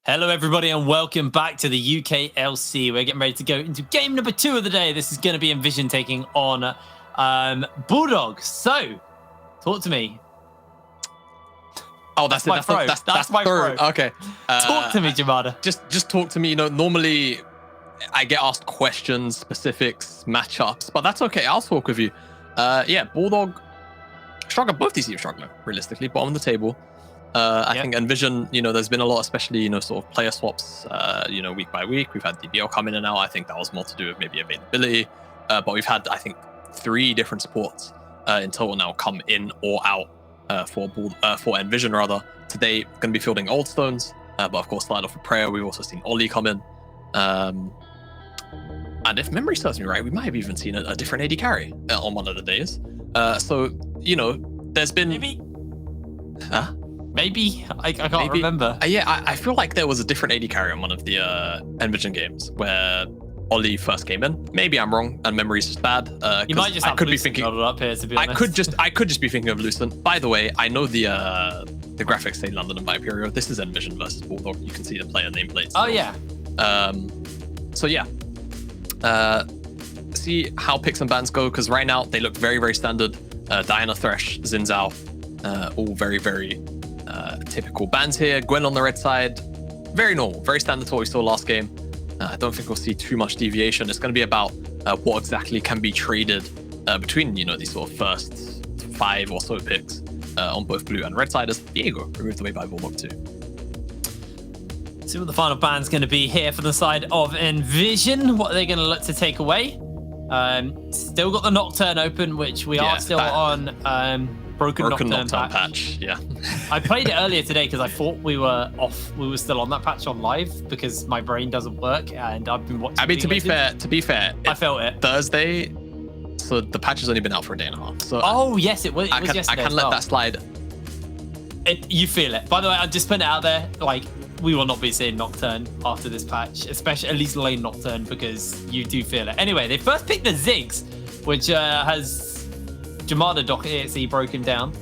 Hello, everybody, and welcome back to the UKLC. We're getting ready to go into game number 2 of the day. This is going to be NVision taking on Bulldog. So, talk to me. Oh, that's throw. That's my throw. Okay. Talk to me, Jamada. Just talk to me. You know, normally I get asked questions, specifics, matchups, but that's okay. I'll talk with you. Yeah, Bulldog struggling. Both these teams struggling, realistically. Bottom of the table. I think NVision, you know, there's been a lot, especially, you know, sort of player swaps, you know, week by week. We've had DBL come in and out. I think that was more to do with maybe availability. But we've had, I think, 3 different supports in total now come in or out for NVision, rather. Today, going to be fielding Old Stones, but of course, started off with Prayer. We've also seen Ollie come in. And if memory serves me right, we might have even seen a different AD carry on one of the days. So, you know, there's been... Maybe? Huh? Maybe? I can't remember. Yeah, I feel like there was a different AD carry on one of the NVision games where Ollie first came in. Maybe I'm wrong and memory's just bad. You might just have Lucent up here, to be honest. I could just be thinking of Lucent. By the way, I know the graphics say London and Viperio. This is NVision versus Bulldog. You can see the player nameplates. Oh, yeah. So yeah. See how picks and bans go, because right now they look very, very standard. Diana, Thresh, Xin Zhao, all very, very typical bans here. Gwen on the red side, very normal, very standard to what we saw last game. I don't think we'll see too much deviation. It's going to be about what exactly can be traded between, you know, these sort of first 5 or so picks on both blue and red side, as Diego removed away by Bulldog too. See what the final ban's going to be here for the side of NVision. What are they going to look to take away? Still got the Nocturne open, which we are still on broken Nocturne patch. Yeah. I played it earlier today because I thought we were off. We were still on that patch on live because my brain doesn't work and I've been watching. I mean, to be fair, I felt it Thursday. So the patch has only been out for a day and a half. So yes, it was. It was yesterday. I can let that slide. You feel it. By the way, I'm just putting it out there. Like, we will not be seeing Nocturne after this patch, especially at least lane Nocturne, because you do feel it. Anyway, they first picked the Ziggs, which has Jamada Doc EXE broken down.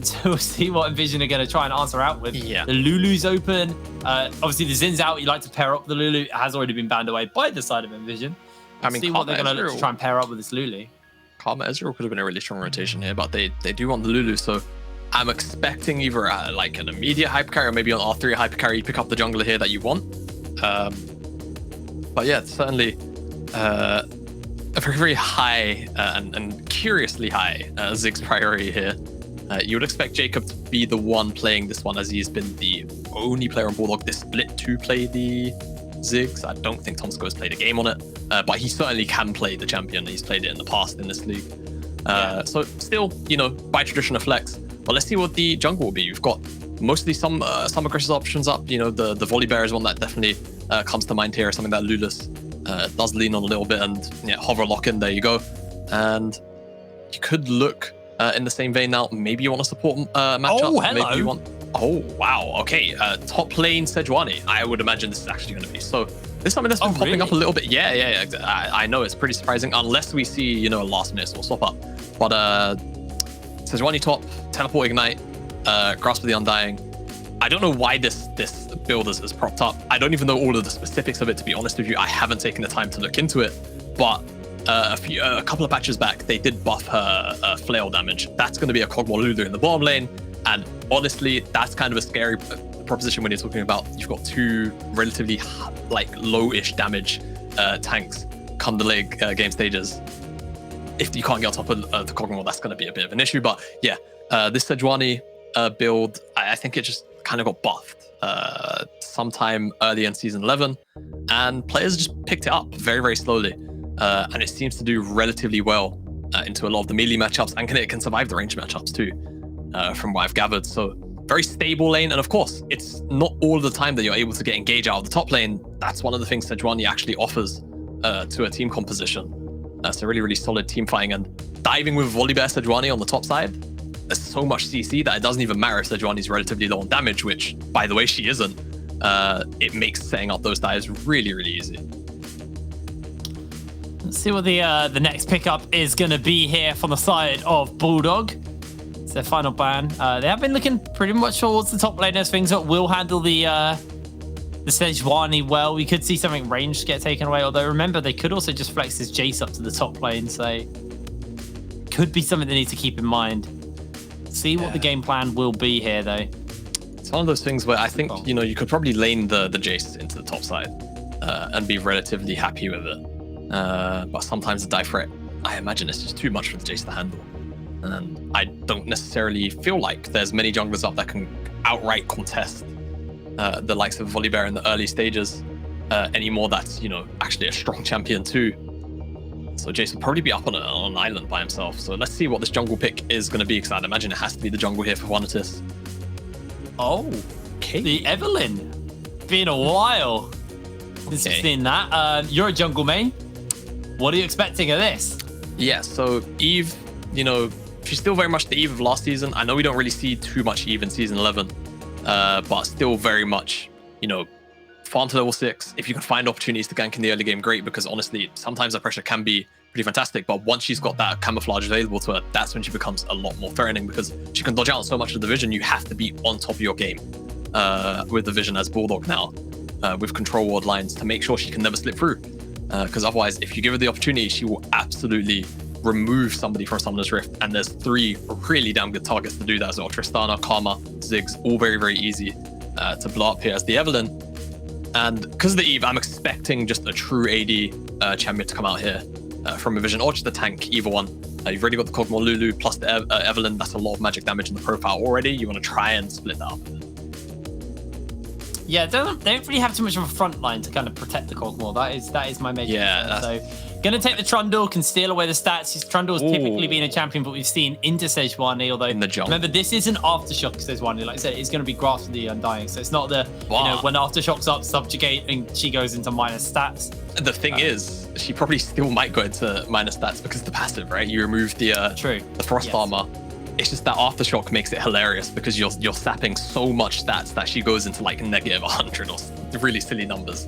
So we'll see what NVision are going to try and answer out with. Yeah. The Lulu's open. Obviously, the Zin's out. You like to pair up the Lulu. It has already been banned away by the side of NVision. I mean, see what they're going to look to try and pair up with this Lulu. Karma Ezreal could have been a really strong rotation here, but they do want the Lulu, so I'm expecting either like an immediate hyper carry or maybe on R3 hyper carry, you pick up the jungler here that you want. But yeah, it's certainly a very, very high and curiously high Ziggs priority here. You would expect Jacob to be the one playing this one, as he's been the only player on Bulldog this split to play the Ziggs. I don't think Tomsko has played a game on it, but he certainly can play the champion. He's played it in the past in this league. So still, you know, by tradition of flex. But let's see what the jungle will be. You've got mostly some aggressive options up. You know, the Volley Bear is one that definitely comes to mind here. Something that Lulus does lean on a little bit, and yeah, hover lock in. There you go. And you could look in the same vein now. Maybe you want to support matchup. Oh, hello. Maybe you want. Oh wow. Okay. Top lane Sejuani. I would imagine this is actually going to be so. This is something that's been popping up a little bit. Yeah. I know it's pretty surprising, unless we see, you know, a last minute or swap up. But Sejuani top, teleport ignite, grasp of the undying. I don't know why this build is propped up. I don't even know all of the specifics of it, to be honest with you. I haven't taken the time to look into it, but a couple of patches back, they did buff her flail damage. That's going to be a Kog'Maw Lulu in the bottom lane, and honestly, that's kind of a scary proposition when you're talking about you've got 2 relatively like low-ish damage tanks come the late game stages. If you can't get on top of the Kog'Maw, that's going to be a bit of an issue. But yeah, this Sejuani build, I think it just kind of got buffed sometime early in Season 11, and players just picked it up very, very slowly. And it seems to do relatively well into a lot of the melee matchups, and it can survive the range matchups too, from what I've gathered. So very stable lane, and of course, it's not all the time that you're able to get engaged out of the top lane. That's one of the things Sejuani actually offers to a team composition. So really, really solid team fighting, and diving with Volley Bear Sejuani on the top side. There's so much CC that it doesn't even matter if Sejuani's relatively low on damage, which, by the way, she isn't. It makes setting up those dives really, really easy. Let's see what the next pickup is going to be here from the side of Bulldog. It's their final ban. They have been looking pretty much towards the top laners, things that will handle the the Sejuani well. We could see something ranged get taken away. Although remember, they could also just flex this Jace up to the top lane. So could be something they need to keep in mind. See what the game plan will be here, though. It's one of those things where I think, you know, you could probably lane the Jace into the top side and be relatively happy with it. But sometimes the dive threat, I imagine it's just too much for the Jace to handle. And I don't necessarily feel like there's many junglers up that can outright contest the likes of Volibear in the early stages anymore. That's, you know, actually a strong champion too. So Jace will probably be up on an island by himself. So let's see what this jungle pick is going to be, because I'd imagine it has to be the jungle here for Vanitas. Oh, okay. The Evelyn. Been a while since you've seen that. You're a jungle main. What are you expecting of this? Yeah, so Eve, you know, she's still very much the Eve of last season. I know we don't really see too much Eve in season 11, but still very much, you know, farm to level 6. If you can find opportunities to gank in the early game, great, because honestly, sometimes that pressure can be pretty fantastic. But once she's got that camouflage available to her, that's when she becomes a lot more threatening, because she can dodge out so much of the vision. You have to be on top of your game with the vision as Bulldog now, with control ward lines to make sure she can never slip through. Because otherwise, if you give her the opportunity, she will absolutely remove somebody from Summoner's Rift. And there's 3 really damn good targets to do that as well. Tristana, Karma, Ziggs, all very, very easy to blow up here as the Evelyn. And because of the Eve, I'm expecting just a true AD champion to come out here from a vision, or just a tank, either one. You've already got the Kog'Maw Lulu plus the Evelyn. That's a lot of magic damage in the profile already. You want to try and split that up. Yeah, they don't really have too much of a front line to kind of protect the Kog'Maw. That is my major concern. So gonna take the Trundle, can steal away the stats. Trundle's typically been a champion, but we've seen into Sejuani, although in the jump. Remember, this isn't Aftershock Sejuani. Like I said, it's gonna be Grasp of the Undying. So it's not the you know, when Aftershock's up, subjugate, and she goes into minus stats. The thing is, she probably still might go into minus stats because the passive, right? You remove the frost armor. It's just that Aftershock makes it hilarious because you're sapping so much stats that she goes into like negative 100 or really silly numbers,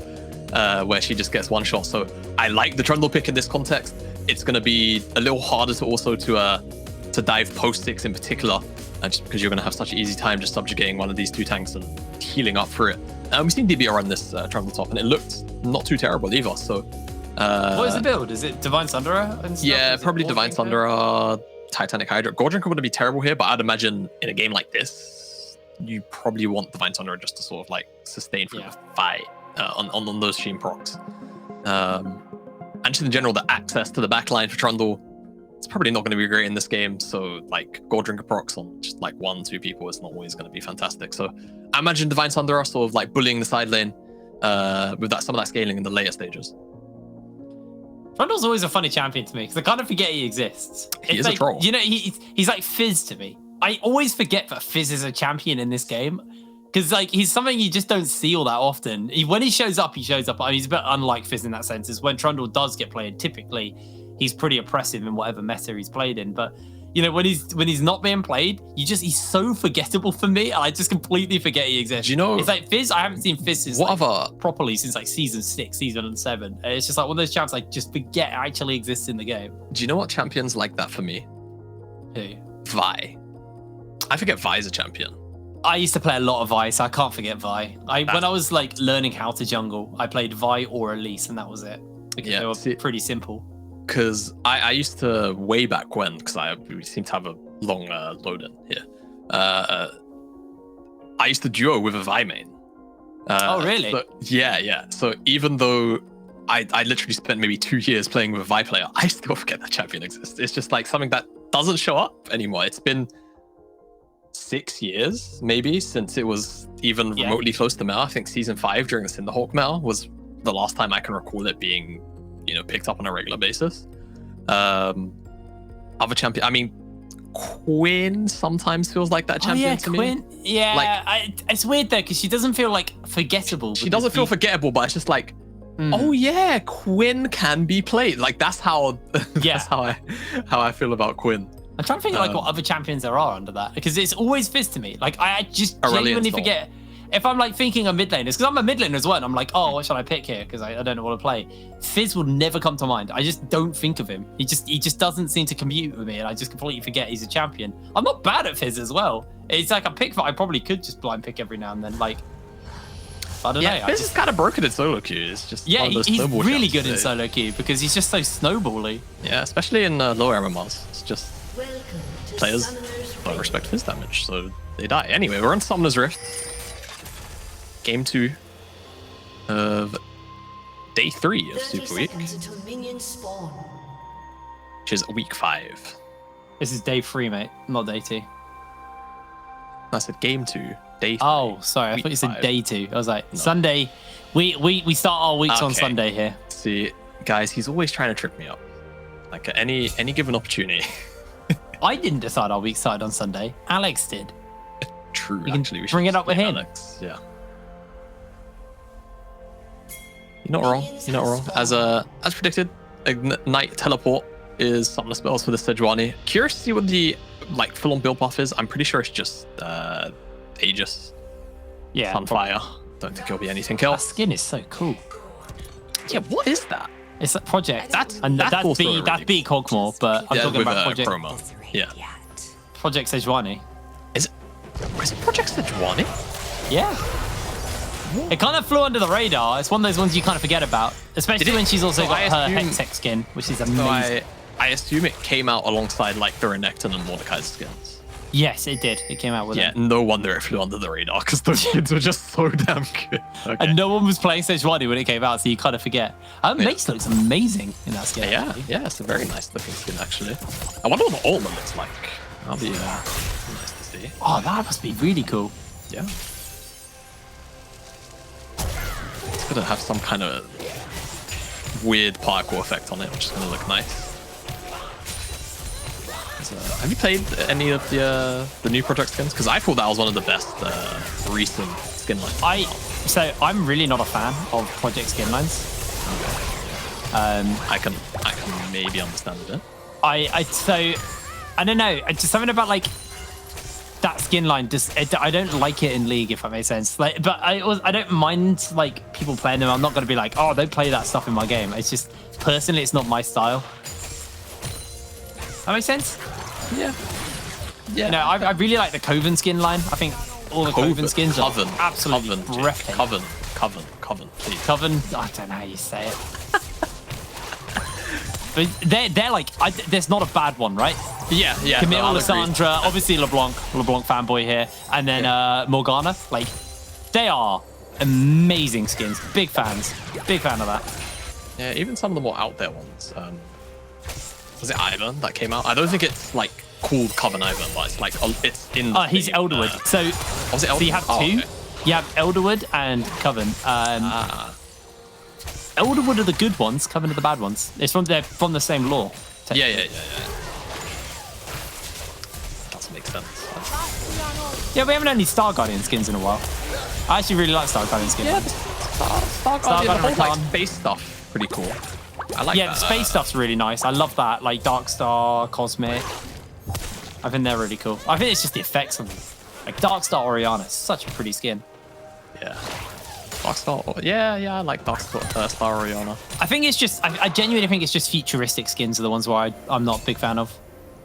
where she just gets one shot. So I like the Trundle pick in this context. It's going to be a little harder to dive post 6 in particular, just because you're going to have such an easy time just subjugating one of these 2 tanks and healing up for it. We've seen DBR run this Trundle top, and it looked not too terrible either. So what is the build? Is it Divine Sunderer and stuff? Yeah, probably Divine Sunderer, Titanic Hydra. Gordrinker wouldn't be terrible here, but I'd imagine in a game like this, you probably want Divine Sunderer just to sort of like sustain through the fight on those Sheen procs. And just in general, the access to the backline for Trundle, it's probably not going to be great in this game. So like Gordrinker procs on just like 1-2 people is not always going to be fantastic. So I imagine Divine Sunderer sort of like bullying the side lane with some of that scaling in the later stages. Trundle's always a funny champion to me because I kind of forget he exists. He is like, a troll. You know, he's like Fizz to me. I always forget that Fizz is a champion in this game because like he's something you just don't see all that often. When he shows up, he shows up. I mean, he's a bit unlike Fizz in that sense. Is when Trundle does get played, typically he's pretty oppressive in whatever meta he's played in. But you know, when he's not being played, he's so forgettable for me. I just completely forget he exists. You know, it's like Fizz. I haven't seen Fizz since properly since like season 6, season 7. It's just like one of those champs I just forget actually exists in the game. Do you know what champions like that for me? Who? Vi. I forget Vi's a champion. I used to play a lot of Vi, so I can't forget Vi. When I was like learning how to jungle, I played Vi or Elise, and that was it. Because they were pretty simple. Because I used to, way back when, because we seem to have a long load-in here, I used to duo with a Vi main. Oh, really? So, yeah. So even though I literally spent maybe 2 years playing with a Vi player, I still forget that champion exists. It's just like something that doesn't show up anymore. It's been 6 years, maybe, since it was even remotely close to meta. I think season 5 during the Cinderhawk meta was the last time I can recall it being, you know, picked up on a regular basis. Other champion, I mean, Quinn sometimes feels like that champion to Quinn. me. Yeah, like, it's weird though because she doesn't feel like forgettable. She doesn't feel forgettable, but it's just like, oh yeah, Quinn can be played. Like that's how how I feel about Quinn. I'm trying to think like what other champions there are under that because it's always Fizz to me. Like I just genuinely forget. If I'm like thinking of mid laners, because I'm a mid laner as well, and I'm like, oh, what should I pick here? Because I don't know what to play. Fizz will never come to mind. I just don't think of him. He just doesn't seem to commute with me, and I just completely forget he's a champion. I'm not bad at Fizz as well. It's like a pick that I probably could just blind pick every now and then. Like, I don't Yeah, know. this is kind of broken in solo queue. It's just Yeah, one of those he's snowball really jumps, good in solo queue because he's just so snowbally. Yeah, especially in lower MMRs. It's just players Summoner's don't respect his damage, so they die. Anyway, we're on Summoner's Rift. Game 2 of day 3 of 30 Super Week, seconds until minions spawn. which is week 5. This is day 3, mate, not day 2. I said game 2, day 3. Oh, sorry, I week thought you said 5. day 2. I was like, Sunday. We start our weeks on Okay. Sunday here. See, guys, he's always trying to trip me up. Like at any given opportunity. I didn't decide our week started on Sunday. Alex did. True, You can actually. We bring should it up with blame him. Alex. Yeah. You're not wrong. You're not wrong. As predicted, Ignite Teleport is some of the spells for the Sejuani. Curious to see what the full-on build buff is. I'm pretty sure it's just Aegis, Yeah. Sunfire. Don't think it'll be anything That else. skin is so cool. Yeah, what is that? It's a project. That's B also really Cogmore, but I'm talking with about Project promo. Yeah. Project Sejuani. Is it Project Sejuani? Yeah. It kind of flew under the radar. It's one of those ones you kind of forget about, especially when she's also so got I her assume- Hextech skin, which is So amazing. I assume it came out alongside the Renekton and Mordekai's skins. Yes, it did. It came out with Yeah, it. no wonder it flew under the radar because those skins were just so damn good. Okay. And no one was playing Sejuani when it came out, so you kind of forget. Mace looks amazing in that skin. Yeah, it's a very nice looking skin actually. I wonder what the ultimate looks like. That'll be nice to see. Oh, that must be really cool. Yeah. It's gonna have some kind of weird parkour effect on it, which is gonna look nice. Have you played any of the new Project skins? Because I thought that was one of the best recent skin lines. So I'm really not a fan of Project skin lines. I can maybe understand it. I don't know. Just something about that skin line. I don't like it in League, if that makes sense. But I don't mind people playing them. I'm not going to be like, oh, don't play that stuff in my game. It's just personally, it's not my style. That makes sense. Yeah. Yeah. No, I really like the Coven skin line. I think all the Coven skins are Coven, absolutely Jake. breathtaking. Coven, please. Coven, I don't know how you say it. But they're there's not a bad one, right? Yeah. Camille, I'll agree. Lissandra, obviously LeBlanc fanboy here, and then Morgana. They are amazing skins. Big fan of that. Yeah, even some of the more out there ones. Was it Ivan that came out? I don't think it's called Coven Ivan, but it's it's in. He's Elderwood. So was it Elderwood? So you have two. Okay. You have Elderwood and Coven. Elderwood are the good ones. Coven are the bad ones. They're from the same lore. Yeah. That makes sense. Yeah, we haven't had any Star Guardian skins in a while. I actually really like Star Guardian skins. Yeah, Star Guardian the whole Rakan. space stuff, pretty cool. I like Yeah, that. the space stuff's really nice. I love that. Dark Star, Cosmic. I think they're really cool. I think it's just the effects on them. Dark Star Oriana, such a pretty skin. Yeah. Darkstar. Yeah, I like Darkstar Star Oriana. I think it's just, I genuinely think it's just futuristic skins are the ones where I'm not a big fan of.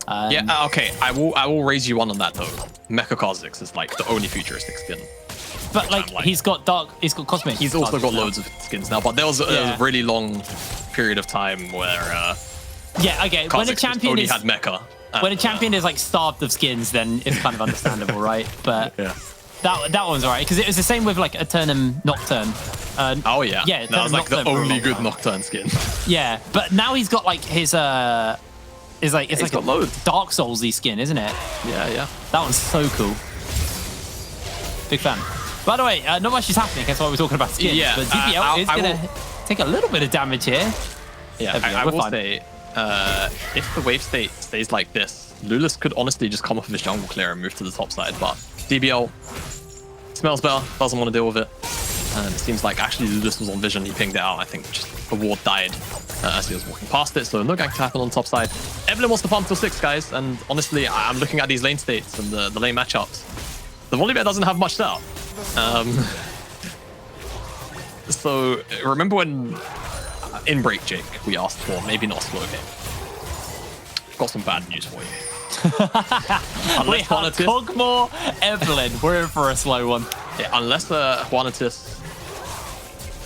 Yeah, okay. I will raise you one on that though. Mecha Kha'Zix is the only futuristic skin. But he's got Cosmic. He's also got loads of skins now, but there was a really long period of time where yeah, okay. When a Kha'Zix champion only is had mecha. when a champion is starved of skins, then it's kind of understandable, right? But Yeah. that one's alright because it was the same with Eternum Nocturne. Oh yeah. Yeah, that was Eternum the Nocturne for a only long good time. Nocturne skin. Yeah, but now he's got his it's got a loads. Dark Souls-y skin, isn't it? Yeah. That one's so cool. Big fan. By the way, not much is happening. That's why we're talking about skins. Yeah, But DPL is going to take a little bit of damage here. Yeah, There we go, I we're will fine. say, if the wave state stays like this, Lulus could honestly just come off of his jungle clear and move to the top side, but DBL smells better, doesn't want to deal with it. And it seems like actually Lulus was on vision, he pinged it out. I think just the ward died as he was walking past it, so no gank to happen on the top side. Evelyn wants to farm till 6, guys, and honestly, I'm looking at these lane states and the lane matchups. The Volibear doesn't have much setup. So remember when in Break, Jake, we asked for maybe not a slow game. Got some bad news for you. We have Cogmore, Evelyn. We're in for a slow one. Yeah, unless Juanitas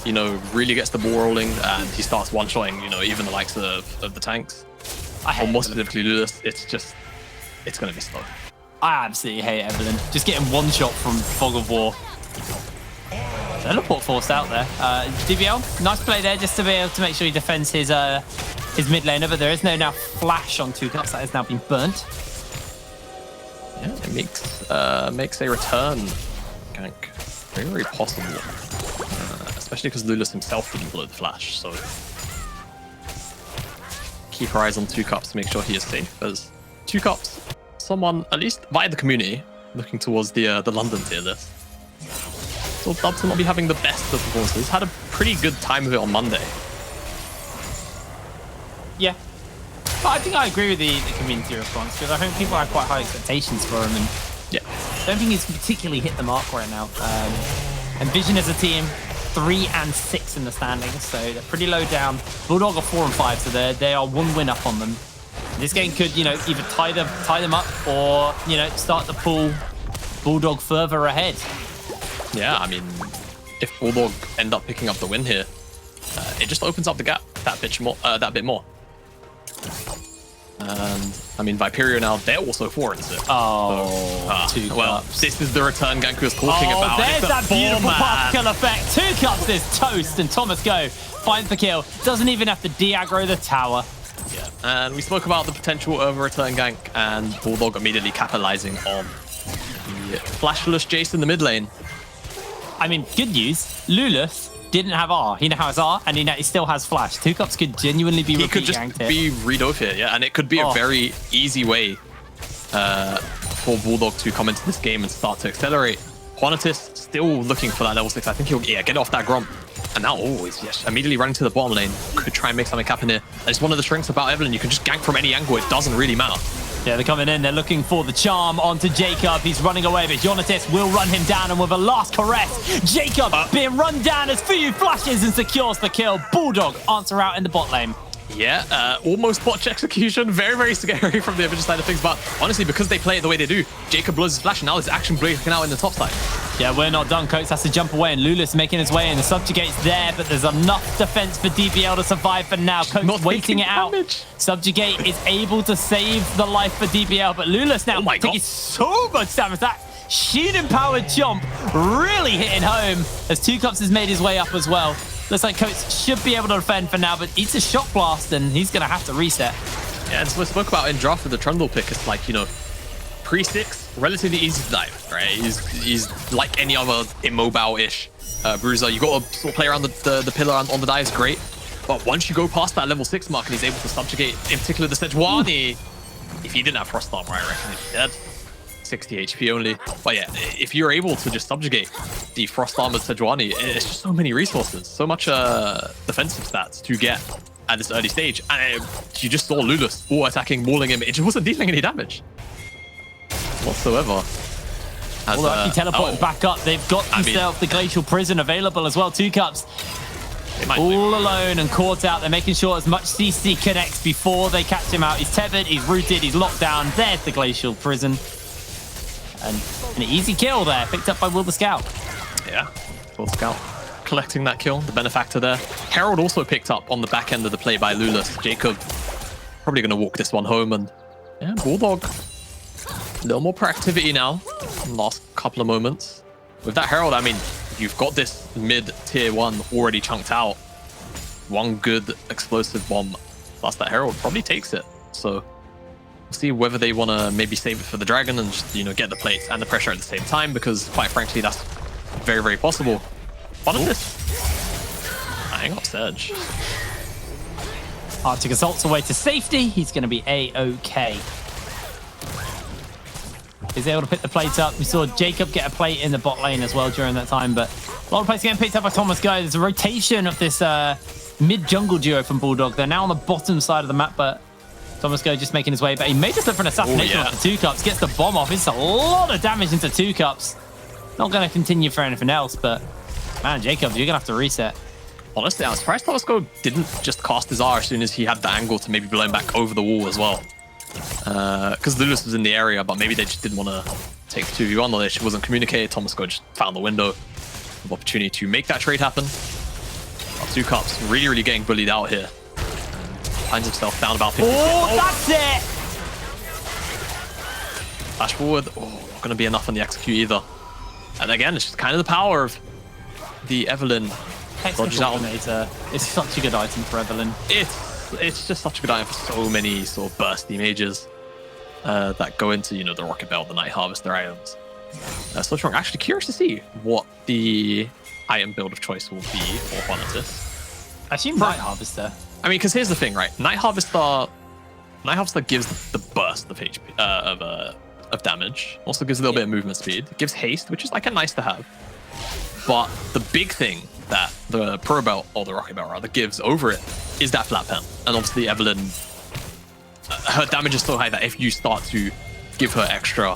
you know, really gets the ball rolling and he starts one-shotting, you know, even the likes of the tanks, or more specifically Lulus, it's going to be slow. I absolutely hate Evelyn. Just getting one shot from Fog of War. Teleport forced out there. DBL, nice play there just to be able to make sure he defends his mid laner, but there is no now flash on 2Cups. That has now been burnt. Yeah, it makes a return gank very, very possible. Especially because Lulus himself didn't blow the flash, so keep our eyes on 2Cups to make sure he is safe, as 2Cups, someone, at least via the community, looking towards the London tier list. So Dub to not be having the best of performances. Had a pretty good time of it on Monday. Yeah. But I think I agree with the community response, because I think people have quite high expectations for him, and yeah, I don't think he's particularly hit the mark right now. NVision as a team, 3 and 6 in the standings, so they're pretty low down. Bulldog are 4 and 5, so they are 1 win up on them. This game could, you know, either tie them up or, you know, start to pull Bulldog further ahead. Yeah, I mean, if Bulldog end up picking up the win here, it just opens up the gap that bit more. And I mean, Viperio now, they're also 4 and 6. Oh, so, well, this is the return gank we was talking about. There's that beautiful particle effect. 2Cups is toast, and Thomas Go finds the kill. Doesn't even have to de-aggro the tower. Yeah, and we spoke about the potential of a return gank, and Bulldog immediately capitalizing on the flashless Jace in the mid lane. I mean, good news. Lulus didn't have R. He now has R, and he still has flash. 2Cups could genuinely be repeat ganked here. He could just be read-off here, yeah, and it could be a very easy way for Bulldog to come into this game and start to accelerate. Quanitus still looking for that level 6. I think he'll get off that Gromp. And now, immediately running to the bottom lane. Could try and make something happen here. That's one of the strengths about Evelyn. You can just gank from any angle. It doesn't really matter. Yeah, they're coming in. They're looking for the charm onto Jacob. He's running away, but Jonatis will run him down. And with a last caress, Jacob being run down as Fuyu flashes and secures the kill. Bulldog answer out in the bot lane. Yeah, almost botch execution. Very, very scary from the NVision side of things. But honestly, because they play it the way they do, Jacob blows his flash, and now there's action breaking out in the top side. Yeah, we're not done. Coates has to jump away, and Lulus making his way in. The Subjugate's there, but there's enough defense for DBL to survive for now. Coates waiting it out. Subjugate is able to save the life for DBL, but Lulus now taking so much damage. That Sheen-empowered jump really hitting home as 2Cups has made his way up as well. Looks like Coates should be able to defend for now, but it's a shock blast, and he's going to have to reset. Yeah, as we spoke about in draft with the Trundle pick, it's like, you know, pre-6, relatively easy to dive, right? He's like any other immobile-ish bruiser. You got to sort of play around the pillar on the dives, great. But once you go past that level 6 mark and he's able to subjugate, in particular the Sejuani, if he didn't have Frost Armor, I reckon he'd be dead. 60 HP only. But yeah, if you're able to just subjugate the Frost Armored Sejuani, it's just so many resources, so much defensive stats to get at this early stage. And you just saw Lulus attacking, mauling him. It just wasn't dealing any damage whatsoever. Well, actually teleporting back up. They've got themselves the Glacial Prison available as well. 2Cups all alone and caught out. They're making sure as much CC connects before they catch him out. He's tethered, he's rooted, he's locked down. There's the Glacial Prison. And an easy kill there, picked up by Will the Scout. Yeah, Will the Scout collecting that kill, the benefactor there. Herald also picked up on the back end of the play by Lulus. Jacob probably going to walk this one home. And yeah, Bulldog, a little more proactivity now in the last couple of moments. With that Herald, I mean, you've got this mid tier 1 already chunked out. One good explosive bomb plus that Herald probably takes it. So we'll see whether they want to maybe save it for the Dragon and just, you know, get the plates and the pressure at the same time, because quite frankly, that's very, very possible. What is this? Hang on, Sedge. Arctic Assault's away to safety. He's going to be A-OK. He's able to pick the plate up. We saw Jacob get a plate in the bot lane as well during that time, but a lot of plates getting picked up by Thomas Go. There's a rotation of this mid-jungle duo from Bulldog. They're now on the bottom side of the map, but Thomas Go just making his way back. He may just look for an assassination off the 2Cups. Gets the bomb off. It's a lot of damage into 2Cups. Not going to continue for anything else, but man, Jacob, you're going to have to reset. Honestly, I'm surprised Thomas Go didn't just cast his R as soon as he had the angle to maybe blow him back over the wall as well. Because Lulus was in the area, but maybe they just didn't want to take the 2v1, or they wasn't communicated. Thomas Go just found the window of opportunity to make that trade happen. Two Cups really, really getting bullied out here. Finds himself down about 50. Oh, that's it! Flash forward. Oh, not going to be enough on the execute either. And again, it's just kind of the power of the Evelyn. Dodges out. It's such a good item for Evelyn. It's just such a good item for so many sort of bursty mages that go into, you know, the Rocket Belt, the Night Harvester items. So strong. Actually, curious to see what the item build of choice will be for Hornetis. I assume Night Harvester. I mean, because here's the thing, right? Night Harvester gives the burst of HP of damage. Also gives a little bit of movement speed. It gives haste, which is like a nice to have. But the big thing that the Pro Belt, or the Rocket Belt rather, gives over it is that flat pen. And obviously Evelyn, her damage is so high that if you start to give her extra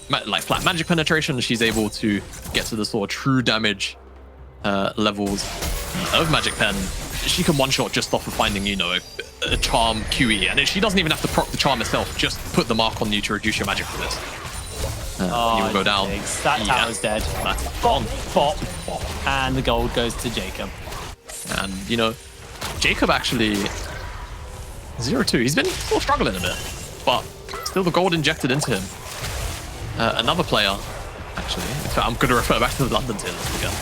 like flat magic penetration, she's able to get to the sort of true damage levels of Magic Pen. She can one-shot just off of finding, you know, a charm QE, and she doesn't even have to proc the charm itself. Just put the mark on you to reduce your magic resist. You will go down. That tower's dead. That's gone. Bop. And the gold goes to Jacob. And, you know, Jacob actually 0-2. He's been still struggling a bit, but still the gold injected into him. Another player, actually, in fact, I'm going to refer back to the London tier list again,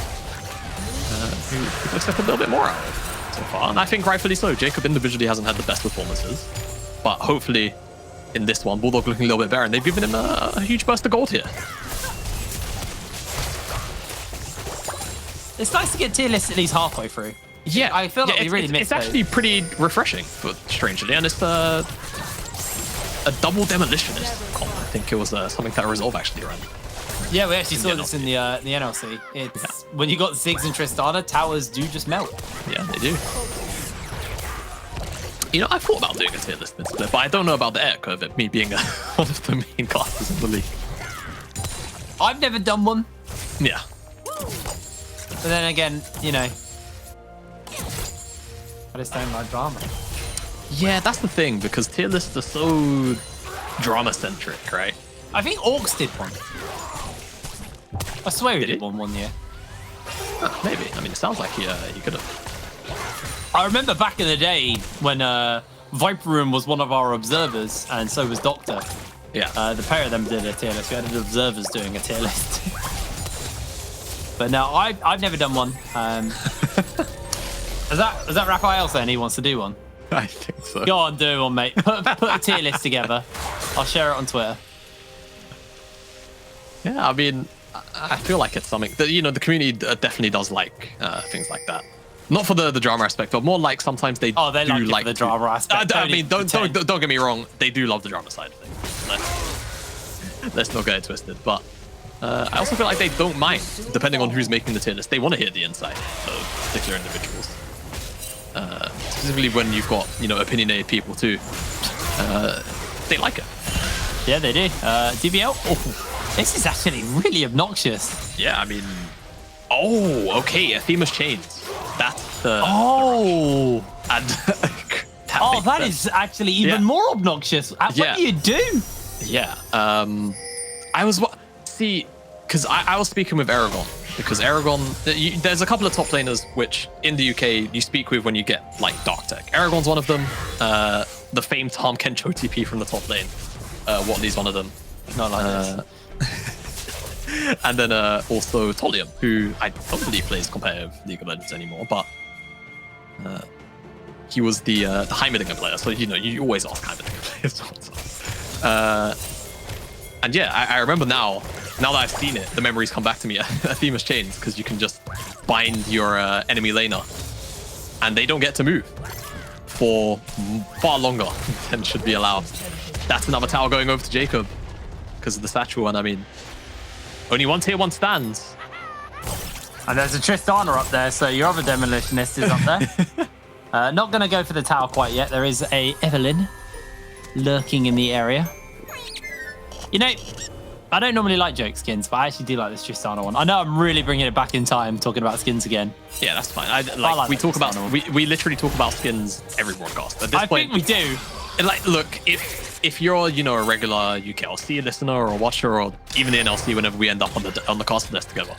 who looks like a little bit more out of so far. And I think rightfully so. Jacob individually hasn't had the best performances, but hopefully in this one, Bulldog looking a little bit better, and they've given him a huge burst of gold here. It's nice to get tier lists at least halfway through. Yeah, I feel like we really missed It's actually pretty refreshing, but strangely, and it's a double demolitionist comp. I think it was something that Resolve actually ran. Yeah, we actually saw this in the NLC. It's when you got Ziggs and Tristana, towers do just melt. Yeah, they do. You know, I thought about doing a tier list in split, but I don't know about the air curve, it me being one of the main casters in the league. I've never done one. Yeah. But then again, you know, I just don't like drama. Yeah, that's the thing, because tier lists are so drama-centric, right? I think Orcs did one. I swear he did one year. Maybe. I mean, it sounds like he could have. I remember back in the day when Viper Room was one of our observers, and so was Doctor. Yeah. The pair of them did a tier list. We had the observers doing a tier list. But no, I've never done one. Is that Raphael saying he wants to do one? I think so. Go on, do one, mate. Put a tier list together. I'll share it on Twitter. Yeah, I mean, I feel like it's something that, you know, the community definitely does like things like that. Not for the drama aspect, but more like sometimes they do like the drama aspect. I mean, don't get me wrong. They do love the drama side of things. Let's not get it twisted. But I also feel like they don't mind, depending on who's making the tier list. They want to hear the insight of particular individuals. Specifically when you've got, you know, opinionated people too. They like it. Yeah, they do. DBL. Oh, this is actually really obnoxious. Yeah, I mean, oh, okay. Famous chains. That's the. Oh. And that is actually even more obnoxious. What do you do? Yeah. I was because I was speaking with Aragon, because Aragon, there's a couple of top laners which in the UK you speak with when you get like Dark Tech. Aragon's one of them. The famed Tom Kencho TP from the top lane. Watley's one of them. Not like this. And then also Tolium, who I don't believe plays competitive League of Legends anymore, but he was the Heimerdinger player, so you know you always ask Heimerdinger players. And yeah, I remember now that I've seen it, the memories come back to me at Themis Chains, because you can just bind your enemy laner, and they don't get to move for far longer than should be allowed. That's another tower going over to Jacob because of the satchel, and I mean, only one tier 1 stands. And there's a Tristana up there, so your other demolitionist is up there. Not going to go for the tower quite yet. There is a Evelyn lurking in the area. You know, I don't normally like joke skins, but I actually do like this Tristana one. I know I'm really bringing it back in time, talking about skins again. Yeah, that's fine. We literally talk about skins every broadcast. At this point, think we do. Like, look, if you're, you know, a regular UKLC listener or a watcher, or even the NLC, whenever we end up on the cast list together,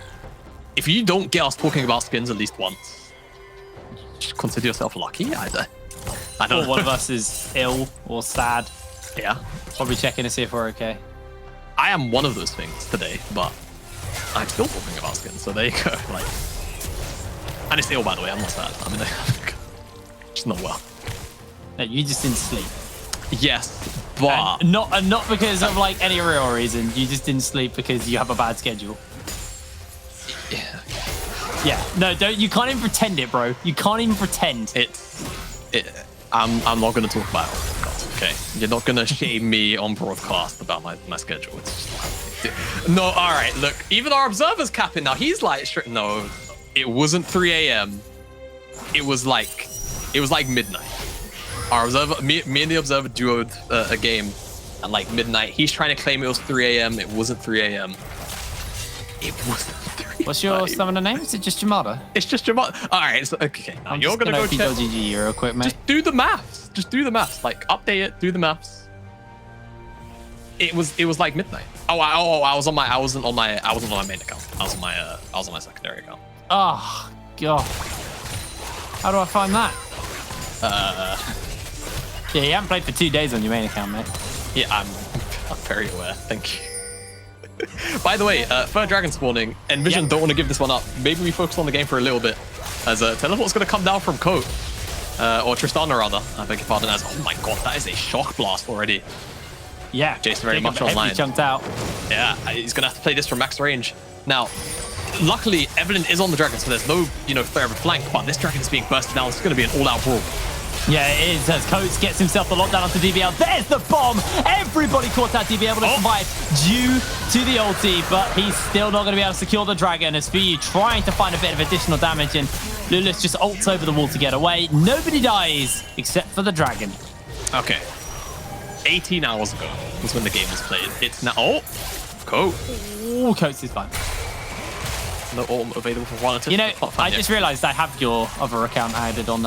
if you don't get us talking about skins at least once, just consider yourself lucky. I don't Or know. one of us is ill or sad. Yeah. Probably checking to see if we're okay. I am one of those things today, but I'm still talking about skins, so there you go. Like, and it's ill, by the way. I'm not sad. I mean, just not well. No, you just didn't sleep. Yes, but And not because of like any real reason. You just didn't sleep because you have a bad schedule. yeah, Yeah. No, don't. You can't even pretend it, bro. You can't even pretend. I'm not going to talk about it. Okay, you're not going to shame me on broadcast about my schedule. It's just like, no, all right. Look, even our observer's capping now. He's like, no, it wasn't 3 a.m. It was like midnight. Our observer, me and the observer duoed a game at like midnight. He's trying to claim it was 3 a.m. It wasn't 3 a.m. It wasn't 3. What's your summoner name? Is it just Jamada? It's just your mother. All right, so, okay. Now you're gonna go check. GG real quick, mate. Just do the maths. Just do the maths. Like update it. Do the maths. It was like midnight. I wasn't on my main account. I was on my secondary account. Oh god. How do I find that? Yeah, you haven't played for 2 days on your main account, mate. Yeah, I'm very aware. Thank you. By the way, third dragon spawning. NVision don't want to give this one up. Maybe we focus on the game for a little bit. As teleport's going to come down from Coat. Or Tristana, rather. I beg your pardon. As oh my god, that is a shock blast already. Yeah. Jason very Jacob much online. Heavily jumped out. Yeah, he's going to have to play this from max range. Now, luckily, Evelyn is on the dragon, so there's no, fair of a flank. But this dragon is being bursted down. It's going to be an all-out brawl. Yeah, it is. As Coates gets himself the lockdown onto DBL. There's the bomb. Everybody caught out DBL, able to survive due to the ulti, but he's still not going to be able to secure the dragon. As VU trying to find a bit of additional damage, and Lulus just ults over the wall to get away. Nobody dies except for the dragon. Okay. 18 hours ago was when the game was played. It's now. Oh, Coat. Ooh, Coates is fine. No ult available for one. I just realized I have your other account added on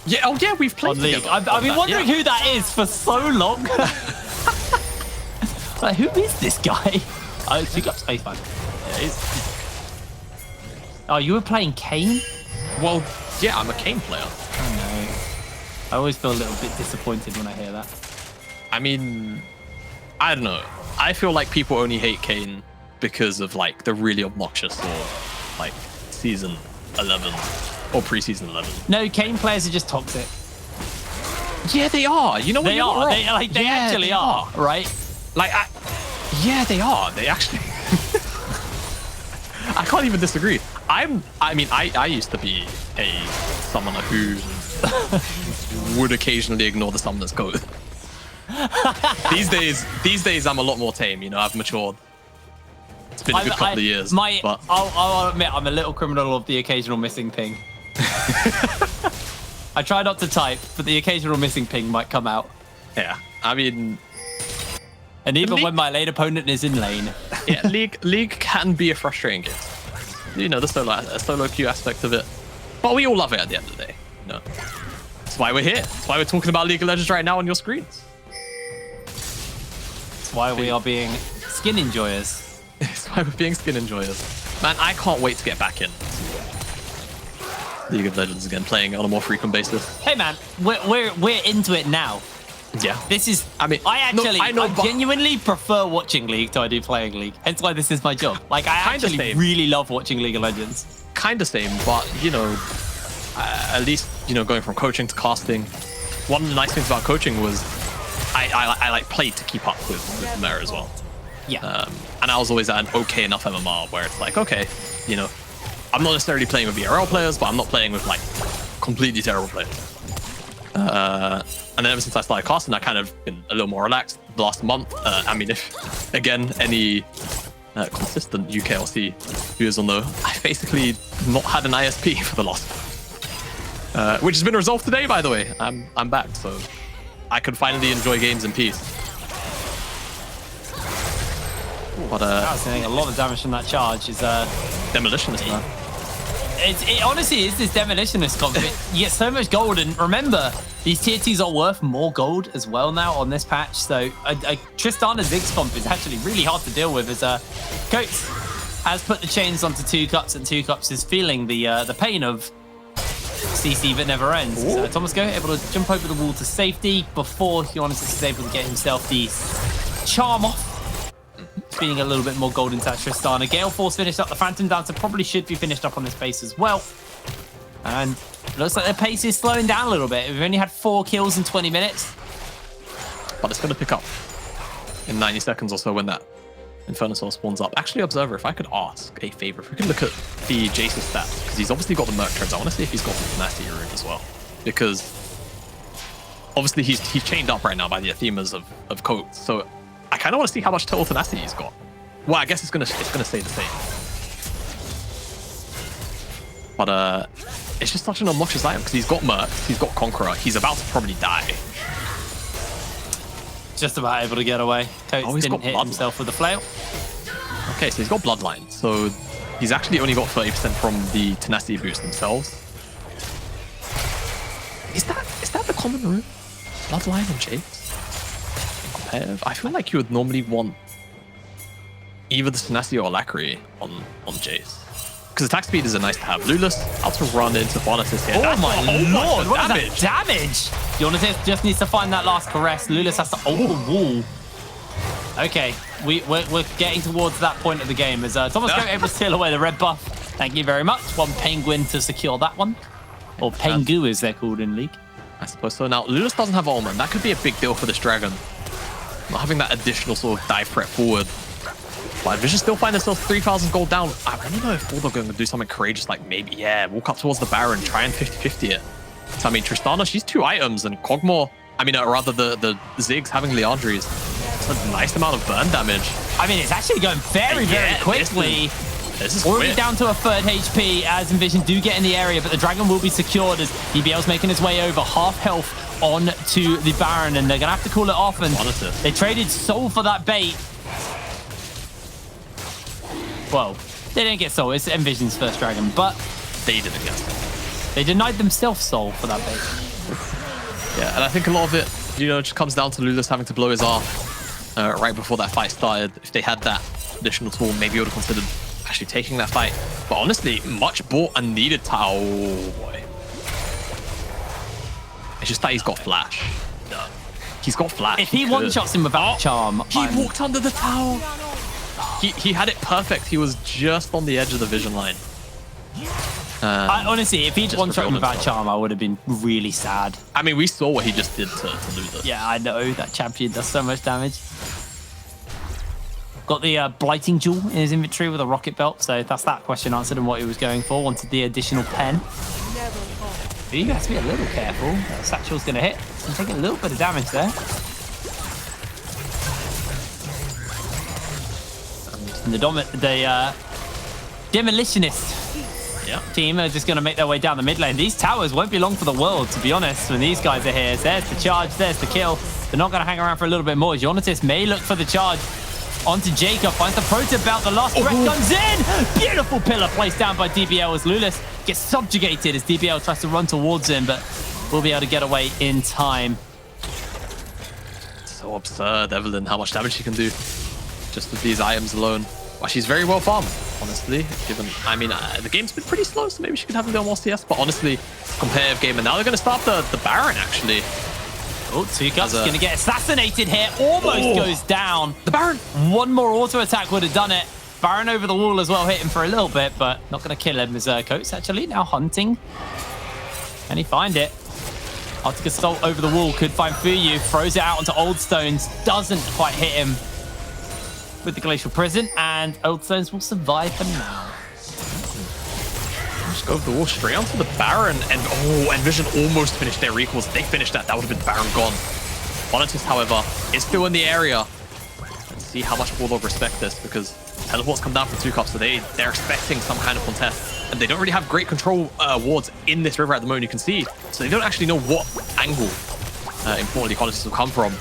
Yeah, oh yeah, we've played League. together. I've been wondering who that is for so long. Like, who is this guy? Oh, pick up space fine. Yeah, oh, you were playing Kane? Well, yeah, I'm a Kane player. Oh no. I always feel a little bit disappointed when I hear that. I mean, I don't know. I feel like people only hate Kane because of like the really obnoxious or like season 11 or preseason 11. No, Kane players are just toxic. Yeah, they are. You know what? They are. They actually are, right? Like, yeah, they are. They actually. I can't even disagree. I used to be a summoner who would occasionally ignore the summoner's code. These days, I'm a lot more tame. I've matured. It's been a good couple of years. But I'll admit, I'm a little criminal of the occasional missing ping. I try not to type, but the occasional missing ping might come out. Yeah, I mean, and even when my lane opponent is in lane. Yeah, League can be a frustrating game. The solo queue aspect of it, but we all love it at the end of the day. That's why we're here. That's why we're talking about League of Legends right now on your screens. That's why we are being skin enjoyers. That's why we're being skin enjoyers. Man, I can't wait to get back in League of Legends again, playing on a more frequent basis. Hey man, we're into it now. Yeah. This is. I genuinely prefer watching League to I do playing League. Hence why this is my job. Like, I actually really love watching League of Legends. Kind of same, but at least going from coaching to casting. One of the nice things about coaching was I like played to keep up with the meta as well. Yeah. And I was always at an okay enough MMR where it's like, okay, I'm not necessarily playing with VRL players, but I'm not playing with like completely terrible players. And then ever since I started casting, I kind of been a little more relaxed the last month. If again any consistent UKLC viewers will know, I've basically not had an ISP for the last, which has been resolved today, by the way. I'm back, so I could finally enjoy games in peace. But I was saying a lot of damage from that charge is Demolitionist, man. It honestly is this Demolitionist comp. You get so much gold, and remember, these tier 2s are worth more gold as well now on this patch. So a Tristana Ziggs comp is actually really hard to deal with, as Coates has put the chains onto 2 cups, and 2 cups is feeling the pain of CC that never ends. So Thomas Go able to jump over the wall to safety before Giannis is able to get himself the charm off. Feeling a little bit more golden touch Tristana. Gale Force finished up. The Phantom Dancer probably should be finished up on this base as well. And looks like their pace is slowing down a little bit. We've only had 4 kills in 20 minutes. But it's going to pick up in 90 seconds or so when that Inferno Soul spawns up. Actually, Observer, if I could ask a favor, if we could look at the Jace's stats, because he's obviously got the Merc Treads. I want to see if he's got the Tenacity Rune as well. Because obviously he's chained up right now by the Athemas of coats. So I kind of want to see how much total tenacity he's got. Well, I guess it's gonna stay the same. But it's just such an obnoxious item because he's got Merc, he's got Conqueror, he's about to probably die. Just about able to get away. Coates didn't hit himself with the flail. Okay, so he's got Bloodline. So he's actually only got 30% from the tenacity boost themselves. Is that the common rune? Bloodline and Jace? I feel like you would normally want either the tenacity or Alacrity on Jace. Because attack speed is a nice to have. Lulas out to run into Bonatis here. Oh my lord, what is that damage? Jonatis just needs to find that last caress. Lulas has to ult the wall. Okay, we're getting towards that point of the game as Thomas Go able to steal away the red buff. Thank you very much. One Penguin to secure that one. Or Pengu as they're called in League. I suppose so. Now, Lulas doesn't have armor, and that could be a big deal for this dragon. Not having that additional sort of dive threat forward. But NVision still find themselves 3,000 gold down. I want to know if Bulldog are going to do something courageous, like maybe, walk up towards the Baron, try and 50-50 it. So, I mean, Tristana, she's 2 items, and Kog'Maw, I mean, rather the Ziggs having Leandries. It's a nice amount of burn damage. I mean, it's actually going very quickly. This is already quick. Down to a 3rd HP as NVision do get in the area, but the dragon will be secured as DBL's making his way over, half health on to the Baron, and they're gonna have to call it off. And they traded Soul for that bait. Well, they didn't get Soul. It's NVision's first dragon, but they didn't get Soul. They denied themselves Soul for that bait. Yeah, and I think a lot of it, just comes down to Lulas having to blow his off right before that fight started. If they had that additional tool, maybe he would have considered actually taking that fight. But honestly, much bought and needed tower. Oh boy. It's just that he's got flash. He's got flash. If he one-shots him without charm, he walked under the tower. He had it perfect. He was just on the edge of the vision line. Honestly, if he'd one-shot him without charm, I would have been really sad. I mean, we saw what he just did to lose us. Yeah, I know. That champion does so much damage. Got the Blighting Jewel in his inventory with a rocket belt, so that's that question answered and what he was going for. Wanted the additional pen. But you have to be a little careful. That satchel's going to hit. So taking a little bit of damage there. And the Demolitionist team are just going to make their way down the mid lane. These towers won't be long for the world, to be honest, when these guys are here. There's the charge, there's the kill. They're not going to hang around for a little bit more. Jonatis may look for the charge. Onto Jacob, finds the Proto Belt, the last threat comes in! Beautiful pillar placed down by DBL as Lulas gets subjugated as DBL tries to run towards him, but will be able to get away in time. So absurd, Evelyn, how much damage she can do just with these items alone. Well, she's very well farmed, honestly, given, I mean, the game's been pretty slow, so maybe she could have a little more CS, but honestly, competitive game, and now they're going to start the Baron, actually. Oh, Tukup's going to get assassinated here. Almost goes down. The Baron. One more auto attack would have done it. Baron over the wall as well, hit him for a little bit, but not going to kill him as Coates actually now hunting. Can he find it? Arctic Assault over the wall could find Fuyu. Throws it out onto Old Stones. Doesn't quite hit him with the Glacial Prison, and Old Stones will survive for now. Just go over the wall straight onto the Baron, and NVision almost finished their recalls. If they finished that, that would have been Baron gone. Bonatis, however, is still in the area. Let's see how much Bulldog respect this, because teleports come down from Tukup, so they're expecting some kind of contest, and they don't really have great control wards in this river at the moment, you can see. So they don't actually know what angle, importantly, Bonatis will come from.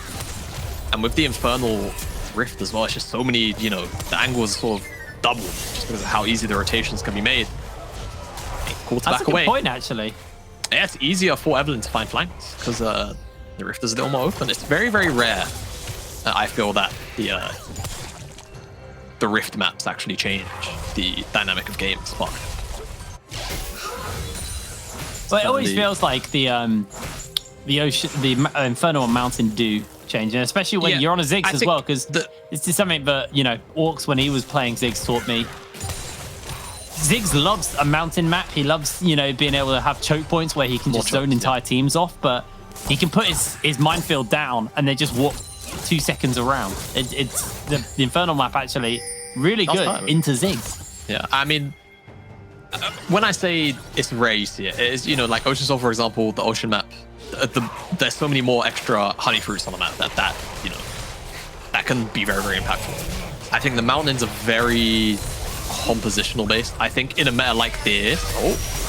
And with the Infernal Rift as well, it's just so many, the angles sort of double, just because of how easy the rotations can be made. That's a good point, actually. Yeah, it's easier for Evelyn to find flanks because the rift is a little more open. It's very, very rare, I feel, that the rift maps actually change the dynamic of games. But But it always feels like the ocean, the Infernal and Mountain do change, and especially when you're on a Ziggs as well, because this is something that Orcs, when he was playing Ziggs, taught me. Ziggs loves a mountain map. He loves being able to have choke points where he can just zone entire teams off, but he can put his minefield down and they just walk 2 seconds around. It's the Infernal map actually really good into Ziggs. Yeah, I mean, when I say it's rare you see it, it's like Ocean Soul, for example, the ocean map. There's so many more extra honey fruits on the map that can be very, very impactful. I think the mountains are very compositional based. I think in a meta like this,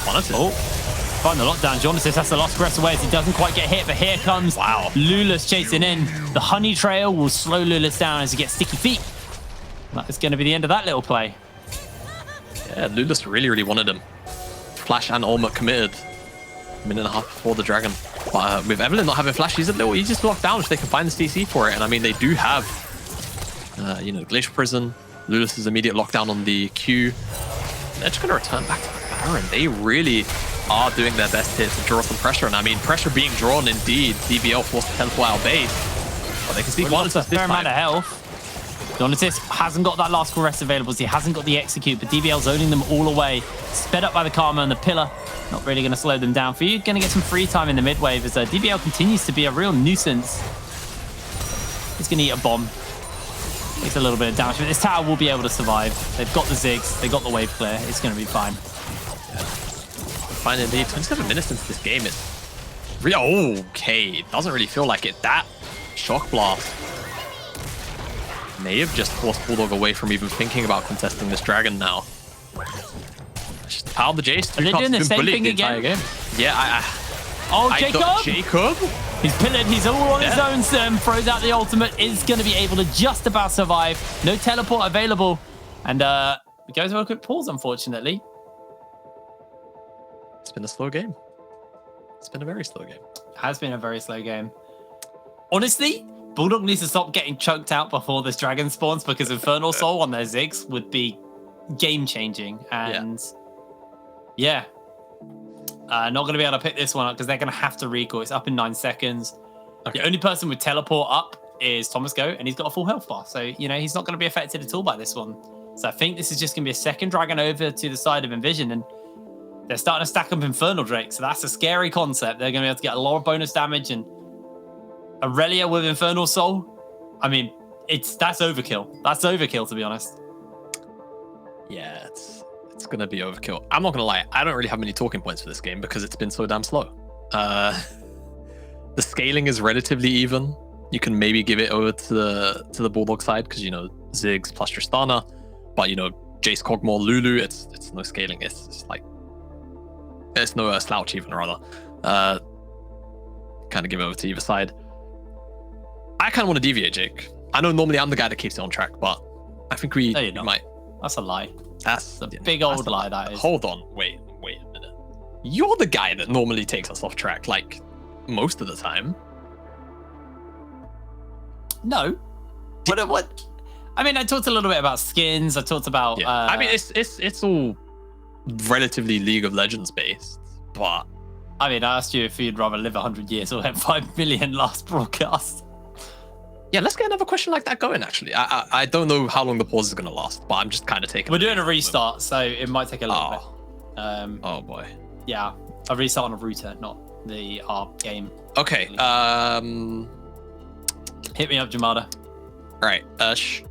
find the lockdown. Jonasis has the last breath away as he doesn't quite get hit, but here comes Lulas chasing in. The honey trail will slow Lulas down as he gets sticky feet. That is going to be the end of that little play. Yeah, Lulas really, really wanted him. Flash and Ultimate committed. A minute and a half before the dragon. But with Evelyn not having Flash, he's just locked down if they can find the CC for it. And I mean, they do have, Glacial Prison. Lulas' immediate lockdown on the Q. They're just going to return back to the Baron. They really are doing their best here to draw some pressure. And I mean, pressure being drawn indeed. DBL forced to teleport out base. But they can see Jonasis this fair amount of health. Jonasis hasn't got that last rest available. So he hasn't got the execute, but DBL's owning them all away. Sped up by the Karma and the Pillar. Not really going to slow them down. For you, going to get some free time in the mid wave as DBL continues to be a real nuisance. He's going to eat a bomb. Takes a little bit of damage, but this tower will be able to survive. They've got the Ziggs. They've got the wave clear. It's going to be fine. Yeah. Fine indeed. 27 minutes into this game. It's okay. Doesn't really feel like it. That shock blast may have just forced Bulldog away from even thinking about contesting this dragon now. Just power the Jace. Are they doing the same thing again? Yeah, Jacob? He's pillared. He's all on his own. Sim throws out the ultimate. Is going to be able to just about survive. No teleport available. And it goes for a quick pause, unfortunately. It's been a slow game. It's been a very slow game. It has been a very slow game. Honestly, Bulldog needs to stop getting choked out before this dragon spawns, because Infernal Soul on their Ziggs would be game-changing. And not going to be able to pick this one up because they're going to have to recall. It's up in 9 seconds. Okay. The only person with teleport up is Thomas Go, and he's got a full health bar. So, he's not going to be affected at all by this one. So I think this is just going to be a second dragon over to the side of NVision, and they're starting to stack up Infernal Drake. So that's a scary concept. They're going to be able to get a lot of bonus damage, and Aurelia with Infernal Soul. I mean, that's overkill. That's overkill, to be honest. Yeah, it's going to be overkill. I'm not going to lie. I don't really have many talking points for this game because it's been so damn slow. The scaling is relatively even. You can maybe give it over to the Bulldog side because, Ziggs plus Tristana. But, Jace, Kog'Maw, Lulu, it's no scaling. It's like, it's no slouch even, rather. Kind of give it over to either side. I kind of want to deviate, Jake. I know normally I'm the guy that keeps it on track, but I think we might. That's a lie. That's a big old lie, that is. Hold on. Wait a minute. You're the guy that normally takes us off track, like, most of the time. No. What? I mean, I talked a little bit about skins. I talked about... Yeah. I mean, it's all relatively League of Legends based, but... I mean, I asked you if you'd rather live 100 years or have 5 million last broadcast. Yeah, let's get another question like that going, actually. I don't know how long the pause is going to last, but I'm just kind of taking... We're doing a restart, so it might take a little bit. Oh, boy. Yeah, a restart on a router, not our game. Okay. Hit me up, Jamada. All right. What's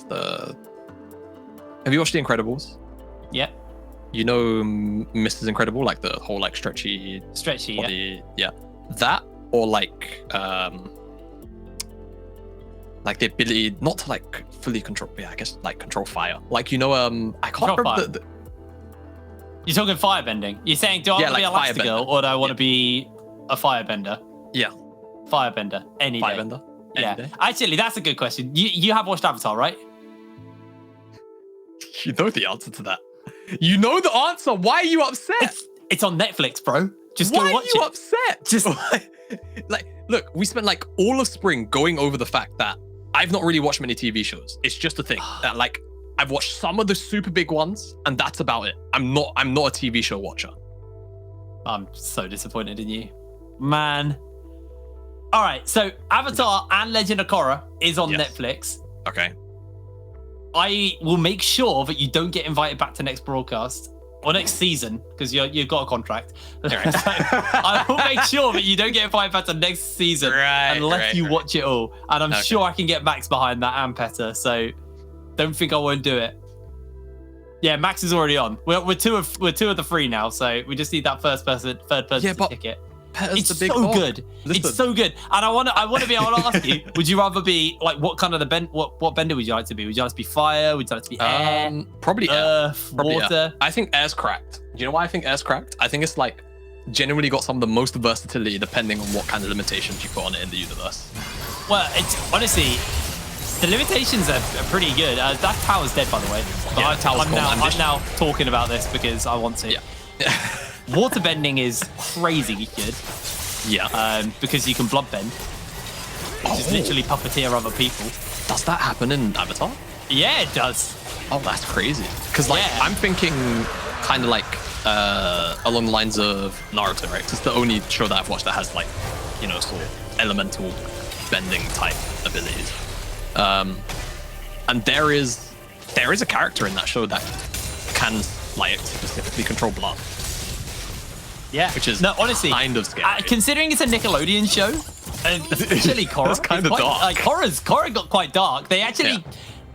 the... Have you watched The Incredibles? Yeah. You know Mrs. Incredible, like the whole like stretchy body, yeah. That or like the ability not to like fully control, I guess like control fire. Like I can't remember the... You're talking firebending. You're saying do I want to be Elastigirl or do I want to be a firebender? Yeah. Firebender. Any day. Firebender. Yeah. Day. Actually, that's a good question. You have watched Avatar, right? You know the answer to that. You know the answer. Why are you upset? It's on Netflix, bro. Just go watch it. Why are you upset? Just like, look, we spent like all of spring going over the fact that I've not really watched many TV shows. It's just a thing that like I've watched some of the super big ones, and that's about it. I'm not a TV show watcher. I'm so disappointed in you, man. All right, so Avatar and Legend of Korra is on Netflix. Okay. I will make sure that you don't get invited back to next broadcast or next season because you've got a contract. Right. So I will make sure that you don't get invited back to next season unless you watch it all. And I'm sure I can get Max behind that and Petter. So don't think I won't do it. Yeah, Max is already on. We're two of the three now, so we just need that third person to tick it. It's the big so good. Listen. It's so good, and I want to be able to ask you: would you rather be like what kind of the bend? What bender would you like to be? Would you like to be fire? Would you like to be air? Probably earth, probably water. Air. I think air's cracked. Do you know why I think air's cracked? I think it's like genuinely got some of the most versatility depending on what kind of limitations you put on it in the universe. Well, it's honestly. The limitations are pretty good. That tower's dead, by the way. But I'm now talking about this because I want to. Yeah. Water bending is crazy good. Yeah. Because you can blood bend. Just literally puppeteer other people. Does that happen in Avatar? Yeah, it does. Oh, that's crazy. Because I'm thinking kind of like along the lines of Naruto, right? It's the only show that I've watched that has like, sort of elemental bending type abilities. And there is a character in that show that can like specifically control blood. Yeah, which is honestly kind of scary. Considering it's a Nickelodeon show, especially Korra, it's kind of dark. Like Korra got quite dark. They actually,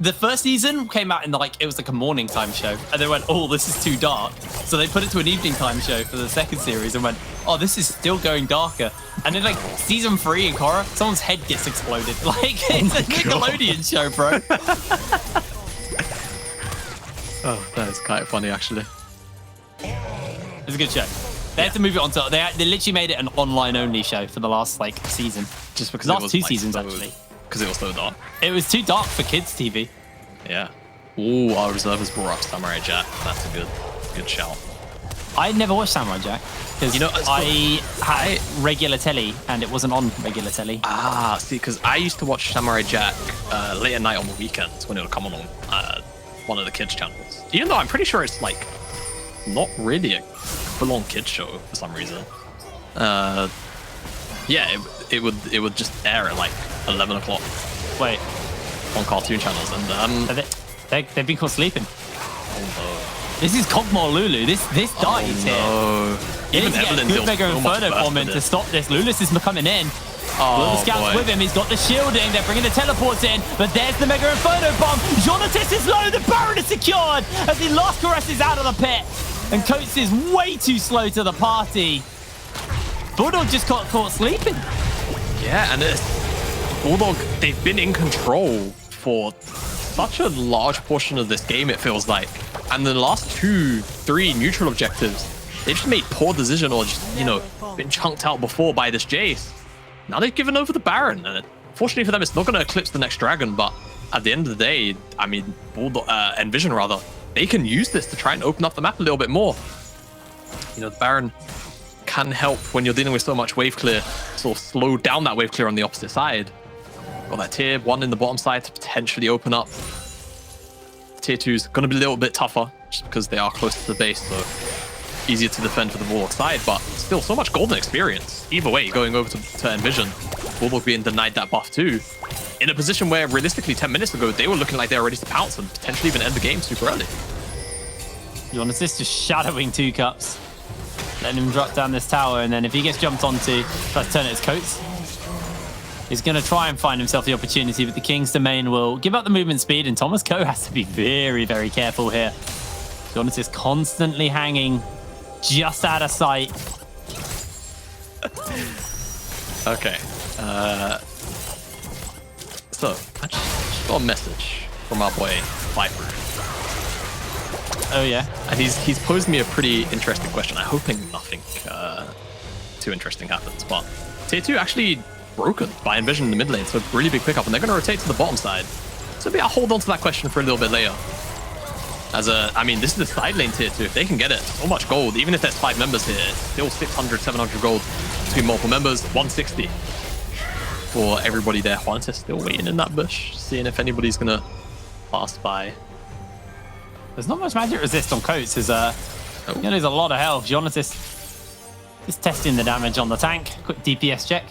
the first season came out in it was like a morning time show, and they went, "Oh, this is too dark," so they put it to an evening time show for the second series, and went, "Oh, this is still going darker." And then like season 3 in Korra, someone's head gets exploded. Like it's a Nickelodeon show, bro. Oh, that is quite funny actually. It's a good show. They had to move it on to. They literally made it an online only show for the last season. Just because last two seasons actually. Because it was so dark. It was too dark for kids TV. Yeah. Ooh, our reservists brought up Samurai Jack. That's a good shout. I never watched Samurai Jack because I had regular telly and it wasn't on regular telly. Ah, see, because I used to watch Samurai Jack late at night on the weekends when it would come on one of the kids' channels. Even though I'm pretty sure it's like not really a full-on kids show for some reason. Yeah, it would just air at like 11 o'clock. Wait, on cartoon channels, and they've been caught sleeping. Oh no. This is Kog'Maw Lulu. This dies here. Even Evelyn good Mega Inferno bomb in to stop this. Lulis is coming in. Oh, the scouts with him. He's got the shielding. They're bringing the teleports in, but there's the Mega Inferno bomb. Jonatis is low. The Baron is secured as he last caresses out of the pit. And Coates is way too slow to the party. Bulldog just got caught sleeping. Yeah, and Bulldog, they've been in control for such a large portion of this game, it feels like. And the last 2-3 neutral objectives, they've just made poor decision or just, been chunked out before by this Jace. Now they've given over the Baron. And fortunately for them, it's not going to eclipse the next dragon, but at the end of the day, I mean, Bulldog, NVision rather, they can use this to try and open up the map a little bit more. The Baron can help when you're dealing with so much wave clear, sort of slow down that wave clear on the opposite side. Got that tier 1 in the bottom side to potentially open up. Tier 2's going to be a little bit tougher just because they are close to the base, so easier to defend for the Bulldog side, but still so much golden experience. Either way, going over to NVision, Bulldog being denied that buff too. In a position where realistically 10 minutes ago, they were looking like they were ready to pounce and potentially even end the game super early. Jonatis just shadowing 2 cups. Letting him drop down this tower, and then if he gets jumped onto, tries to turn it his coats. He's going to try and find himself the opportunity, but the King's Domain will give up the movement speed, and Thomas Coe has to be very, very careful here. Jonatis constantly hanging just out of sight. Okay. So, I just got a message from our boy, Viper. Oh, yeah? And he's posed me a pretty interesting question. I'm hoping nothing too interesting happens, but Tier 2 actually broken by NVision in the mid lane, so really big pickup, and they're going to rotate to the bottom side. So maybe I'll hold on to that question for a little bit later. I mean, this is the side lane Tier 2. If they can get it, so much gold. Even if there's 5 members here, it's still 600, 700 gold between multiple members, 160 for everybody there. Juan's still waiting in that bush, seeing if anybody's going to pass by. There's not much magic resist on Coates. There's there's a lot of health. Jonas is testing the damage on the tank. Quick DPS check.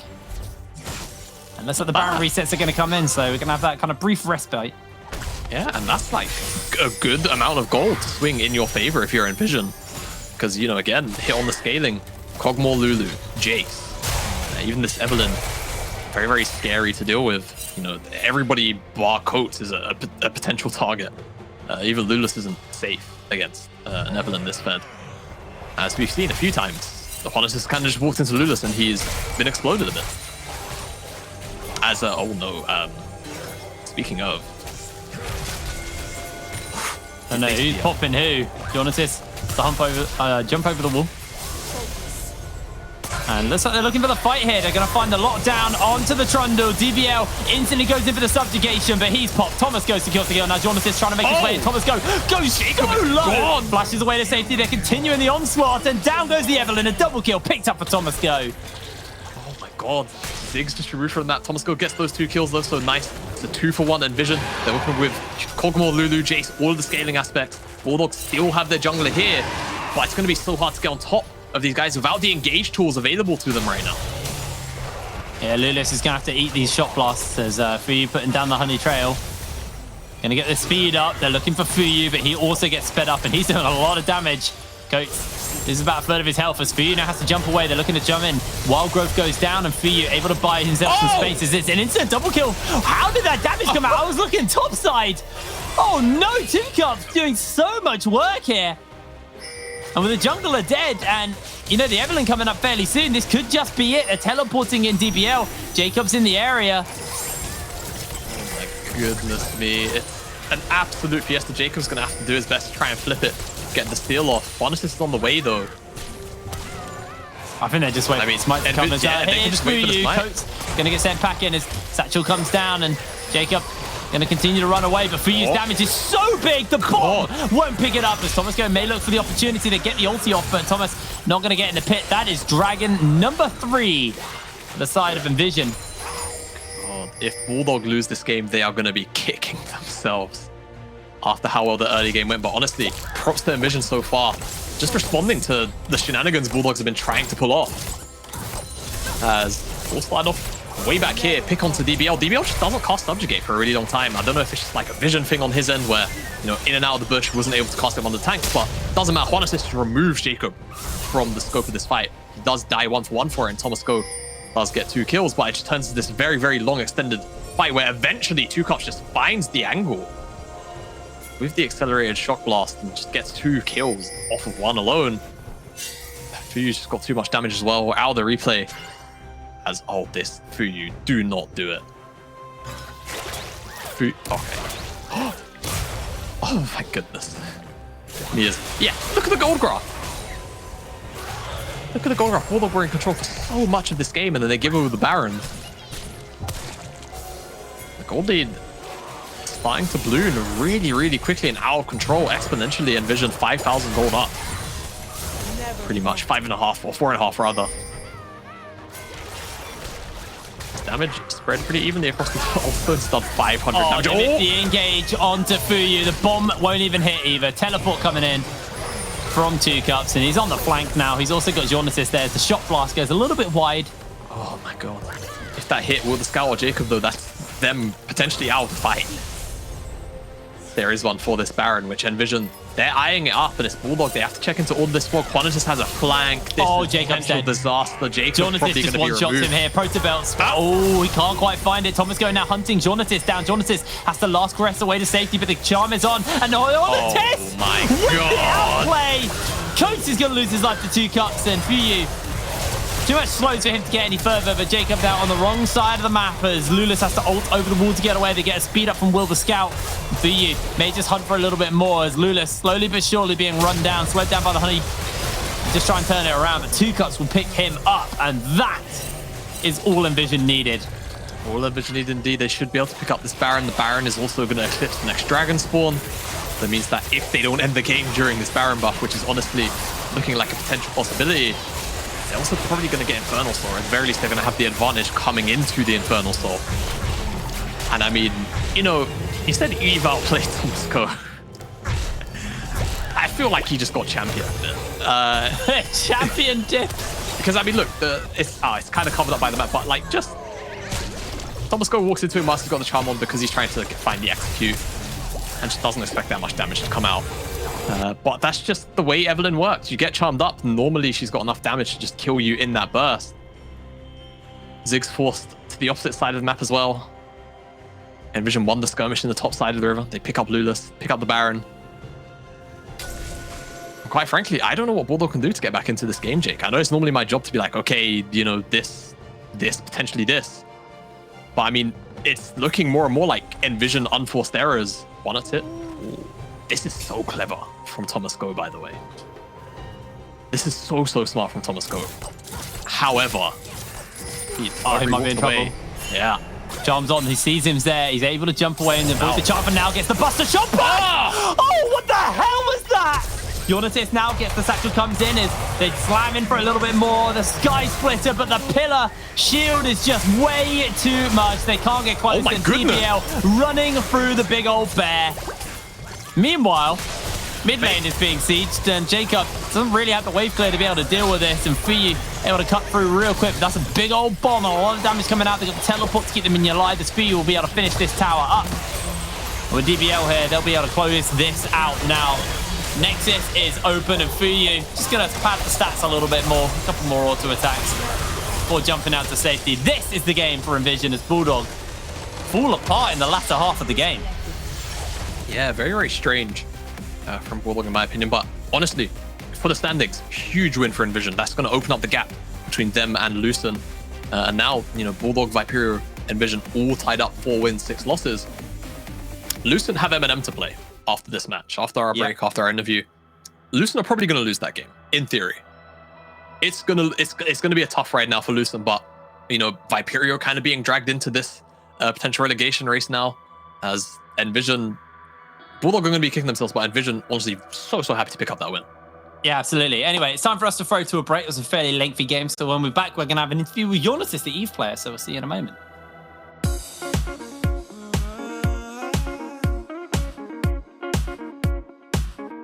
And looks like the Baron resets are going to come in, so we're going to have that kind of brief respite. Yeah, and that's like a good amount of gold to swing in your favor if you're NVision. Because, you know, again, hit on the scaling. Kog'Maw, Lulu, Jace, even this Evelynn. Very, very scary to deal with. You know, everybody bar Coates is a potential target. Even Lulus isn't safe against an Evelynn this fed. As we've seen a few times, the Honest has kind of just walked into Lulus and he's been exploded a bit. As oh no, speaking of. I know who's popping who. Jonas jump over the wall. And looks like they're looking for the fight here. They're going to find the lockdown onto the Trundle. DBL instantly goes in for the subjugation, but he's popped. Thomas goes to kill the kill. Now Jonas is trying to make his way. Thomas goes so low. Flashes away to safety. They're continuing the onslaught, and down goes the Evelynn. A double kill picked up for Thomas Go. Oh my god. Ziggs just removed from that. Thomas Go gets those 2 kills though, so nice. It's a 2-for-1 NVision. They're working with Kog'Maw, Lulu, Jace, all of the scaling aspects. Bulldog still have their jungler here, but it's going to be so hard to get on top of these guys without the engage tools available to them right now. Yeah, Lulus is going to have to eat these shot blasts as Fuyu putting down the honey trail. Going to get the speed up. They're looking for Fuyu, but he also gets sped up and he's doing a lot of damage. Coates is about a third of his health as Fuyu now has to jump away. They're looking to jump in. Wild Growth goes down and Fuyu able to buy himself some spaces. It's an instant double kill. How did that damage come out? I was looking topside. Oh no, Tim Cup's doing so much work here. And with the jungler dead and, you know, the Evelynn coming up fairly soon, this could just be it. They're teleporting in DBL. Jacob's in the area. Oh my goodness me. It's an absolute fiesta. Jacob's going to have to do his best to try and flip it, get the steal off. Bonuses is on the way, though. I think they're just waiting for Smite to come. They can just wait for the Smite. Coates going to get sent back in as Satchel comes down and Jacob going to continue to run away, but Fuyu's damage is so big, the bomb won't pick it up as Thomas Go may look for the opportunity to get the ulti off, but Thomas not going to get in the pit. That is Dragon number 3 for the side of NVision. God, if Bulldog lose this game, they are going to be kicking themselves after how well the early game went. But honestly, props to NVision so far. Just responding to the shenanigans Bulldogs have been trying to pull off. As we'll slide off way back here, pick onto DBL. DBL just doesn't cast Subjugate for a really long time. I don't know if it's just like a vision thing on his end where, you know, in and out of the bush, wasn't able to cast him on the tanks, but doesn't matter. Juanis just removes Jacob from the scope of this fight. He does die 1-for-1 for it, and Thomas Go does get 2 kills, but it just turns into this very, very long extended fight where eventually 2Cups just finds the angle with the accelerated shock blast and just gets 2 kills off of 1 alone. Fuyu's just got too much damage as well. Out of the replay. As this Fuyu, do not do it. Okay. Oh my goodness. Yeah, look at the gold graph. Look at the gold graph. Bulldog were in control for so much of this game, and then they give over the Baron. The gold lead is starting to balloon really, really quickly and out of control exponentially. NVision 5,000 gold up. Pretty much 5.5 or 4.5 rather. Damage spread pretty evenly across the also it's done 500 damage. The engage onto Fuyu. The bomb won't even hit either. Teleport coming in from 2Cups, and he's on the flank now. He's also got Jonas there. The shot blast goes a little bit wide. Oh my god. If that hit with the Scout or Jacob, though, that's them potentially out of the fight. There is one for this Baron, which NVision, they're eyeing it up, and it's Bulldog. They have to check into all this smoke. Quantus has a flank. This is Jacob's dead. Disaster. Jacob's Jonas probably just going to be one-shots removed. him here. Protobelt. He can't quite find it. Thomas going now hunting Jonas down. Jonas has to last caress away to safety, but the charm is on. And the test! My with god! the outplay! Coates is going to lose his life to 2Cups, and Fuyu. Too much slows for him to get any further, but Jacob's out on the wrong side of the map as Lulus has to ult over the wall to get away. They get a speed up from Will the Scout. Fuyu may just hunt for a little bit more as Lulus slowly but surely being run down, slowed down by the honey. Just try and turn it around, but 2Cups will pick him up, and that is all NVision needed. All NVision needed indeed. They should be able to pick up this Baron. The Baron is also going to eclipse the next Dragon spawn. That means that if they don't end the game during this Baron buff, which is honestly looking like a potential possibility, they're also probably going to get Infernal Soul. At the very least, they're going to have the advantage coming into the Infernal Soul. And I mean, you know, he said Eve outplayed Thomas Go. feel like he just got championed. Champion dip. Because I mean, look, it's kind of covered up by the map, but like just Thomas Go walks into him, Master's got the charm on because he's trying to find the execute and just doesn't expect that much damage to come out. But that's just the way Evelyn works. You get charmed up, normally she's got enough damage to just kill you in that burst. Ziggs forced to the opposite side of the map as well. NVision won the skirmish in the top side of the river. They pick up Lulas, pick up the Baron. Quite frankly, I don't know what Bulldog can do to get back into this game, Jake. I know it's normally my job to be like, okay, you know, this, potentially this. But I mean, it's looking more and more like NVision unforced errors. One at it. Ooh, this is so clever from Thomas Go, by the way. This is so smart from Thomas Go. However, he might be in trouble. Yeah. Charms on, he sees him there. He's able to jump away and avoid the charm, and now gets the Buster Shot back! Oh, what the hell was that? Yonatis now gets the satchel, comes in as they slam in for a little bit more. The Sky Splitter, but the pillar shield is just way too much. They can't get close. Oh my and goodness. DBL running through the big old bear. Meanwhile, mid lane is being sieged, and Jacob doesn't really have the wave clear to be able to deal with this. And Fuyu able to cut through real quick. But that's a big old bomb. A lot of damage coming out. They've got the teleport to keep them in your life. As Fuyu will be able to finish this tower up. With DBL here, they'll be able to close this out now. Nexus is open, and Fuyu just going to pad the stats a little bit more. A couple more auto attacks before jumping out to safety. This is the game for NVision as Bulldog fall apart in the latter half of the game. Yeah, very strange from Bulldog in my opinion. But honestly, for the standings, huge win for NVision. That's going to open up the gap between them and Lucen. And now, you know, Bulldog, Viperio, NVision all tied up 4 wins, 6 losses. Lucen have M&M to play after this match, after our break, after our interview. Lucen are probably going to lose that game, in theory. It's gonna be a tough ride now for Lucen, but you know, Viperio kind of being dragged into this potential relegation race now, as NVision, Bulldog are going to be kicking themselves, but NVision honestly so happy to pick up that win. Yeah, absolutely. Anyway, it's time for us to throw to a break. It was a fairly lengthy game, so when we're back, we're going to have an interview with Yonatis, the Eve player. So we'll see you in a moment.